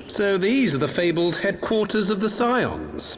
So these are the fabled headquarters of the Scions.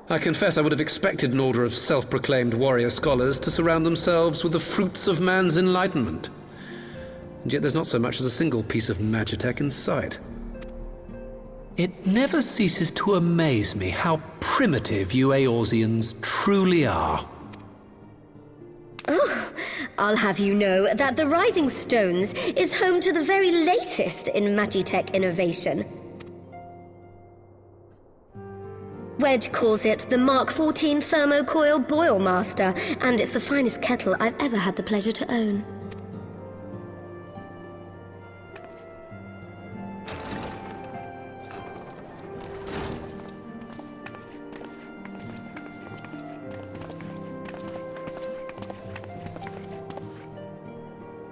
I confess I would have expected an order of self-proclaimed warrior scholars to surround themselves with the fruits of man's enlightenment. And yet there's not so much as a single piece of magitech in sight. It never ceases to amaze me how primitive you Eorzeans truly are. Oh, I'll have you know that the Rising Stones is home to the very latest in magitech innovation. Wedge calls it the Mark XIV Thermocoil Boil Master, and it's the finest kettle I've ever had the pleasure to own.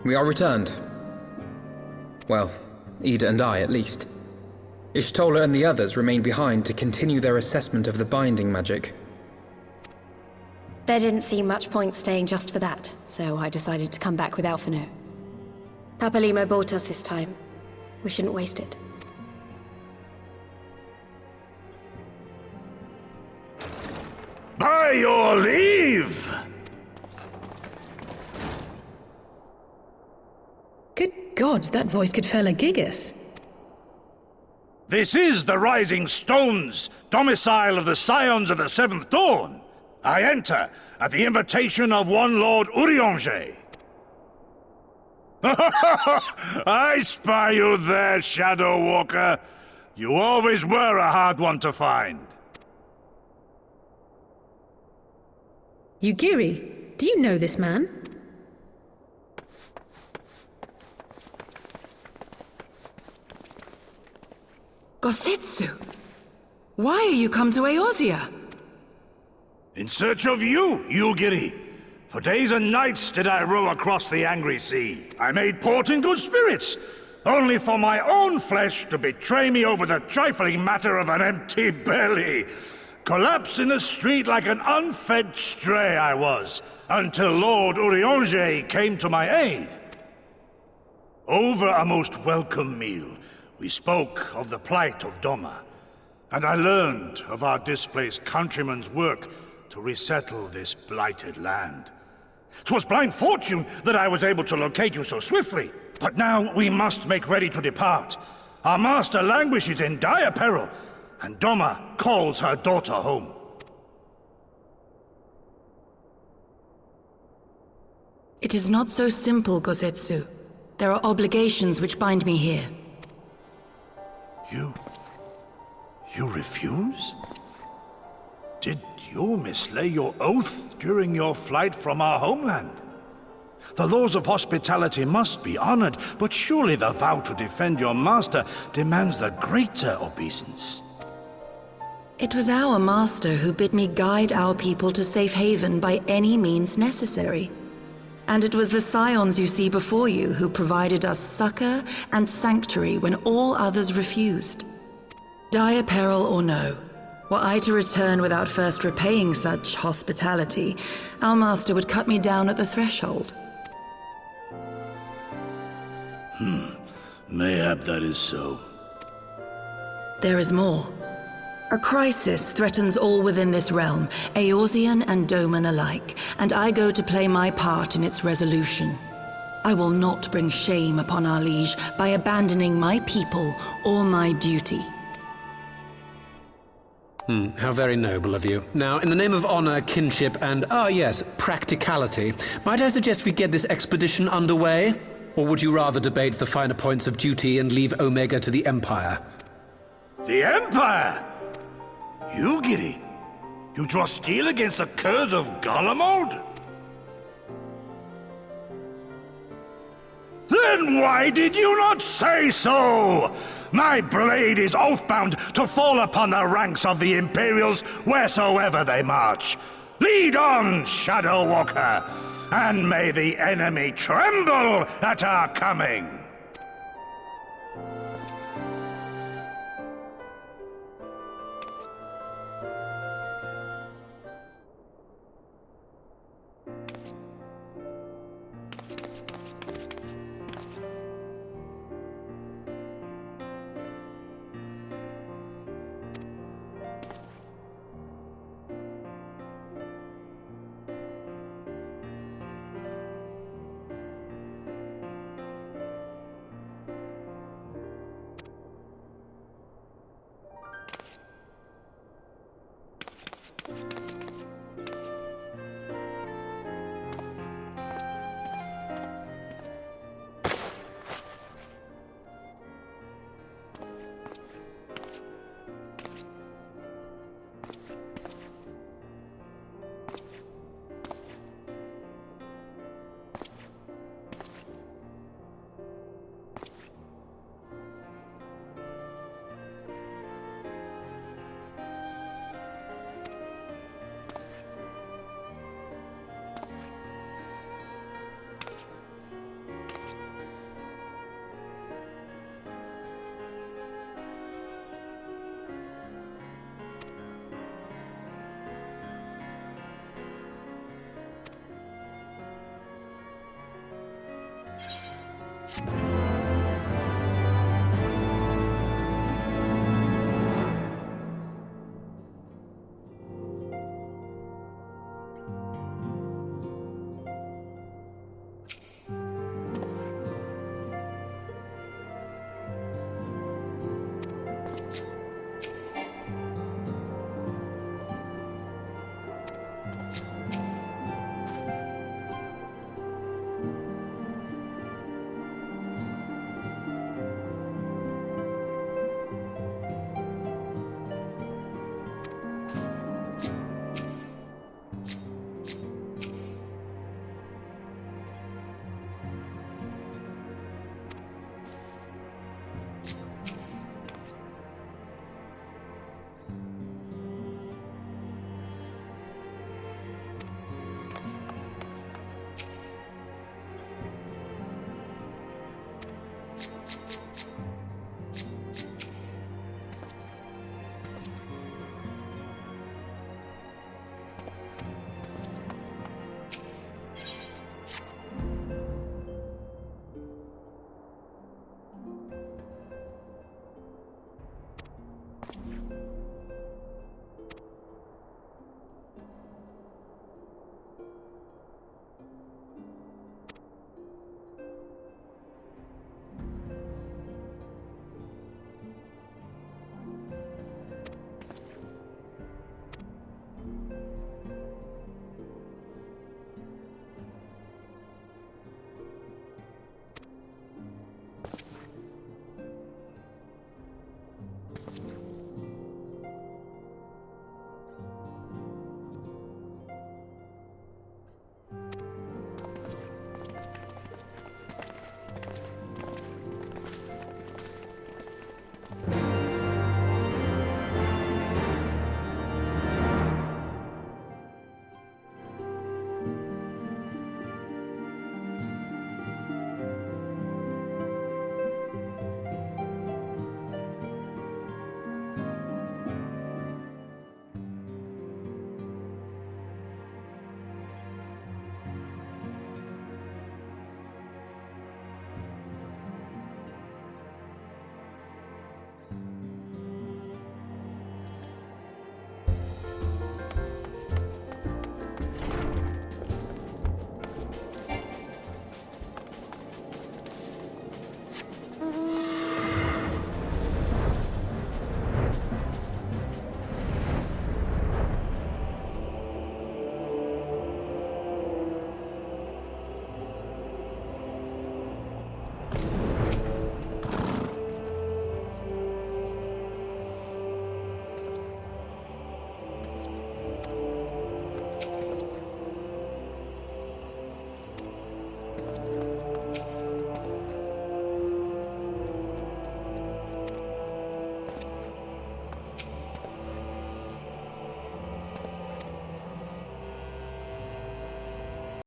We are returned. Well, Ida and I, at least. Ishtola and the others remained behind to continue their assessment of the binding magic. There didn't seem much point staying just for that, so I decided to come back with Alphino. Papalimo bought us this time. We shouldn't waste it. By your leave! Good gods, that voice could fell a gigas. This is the Rising Stones, domicile of the Scions of the Seventh Dawn. I enter at the invitation of one Lord Urianger. I spy you there, Shadow Walker. You always were a hard one to find. Yugiri, do you know this man? Gosetsu! Why are you come to Eorzea? In search of you, Yugiri. For days and nights did I row across the angry sea. I made port in good spirits, only for my own flesh to betray me over the trifling matter of an empty belly. Collapsed in the street like an unfed stray I was, until Lord Urianger came to my aid. Over a most welcome meal, we spoke of the plight of Doma, and I learned of our displaced countrymen's work to resettle this blighted land. 'Twas blind fortune that I was able to locate you so swiftly, but now we must make ready to depart. Our master languishes in dire peril, and Doma calls her daughter home. It is not so simple, Gosetsu. There are obligations which bind me here. You refuse? Did you mislay your oath during your flight from our homeland? The laws of hospitality must be honored, but surely the vow to defend your master demands the greater obeisance. It was our master who bid me guide our people to safe haven by any means necessary. And it was the Scions you see before you who provided us succor and sanctuary when all others refused. Dire peril or no, were I to return without first repaying such hospitality, our master would cut me down at the threshold. Mayhap that is so. There is more. A crisis threatens all within this realm, Eorzean and Doman alike, and I go to play my part in its resolution. I will not bring shame upon our liege by abandoning my people or my duty. How very noble of you. Now, in the name of honor, kinship, and, yes, practicality, might I suggest we get this expedition underway? Or would you rather debate the finer points of duty and leave Omega to the Empire? The Empire? Yugiri, you draw steel against the curs of Garlemald? Then why did you not say so? My blade is oath-bound to fall upon the ranks of the Imperials wheresoever they march. Lead on, Shadow Walker, and may the enemy tremble at our coming.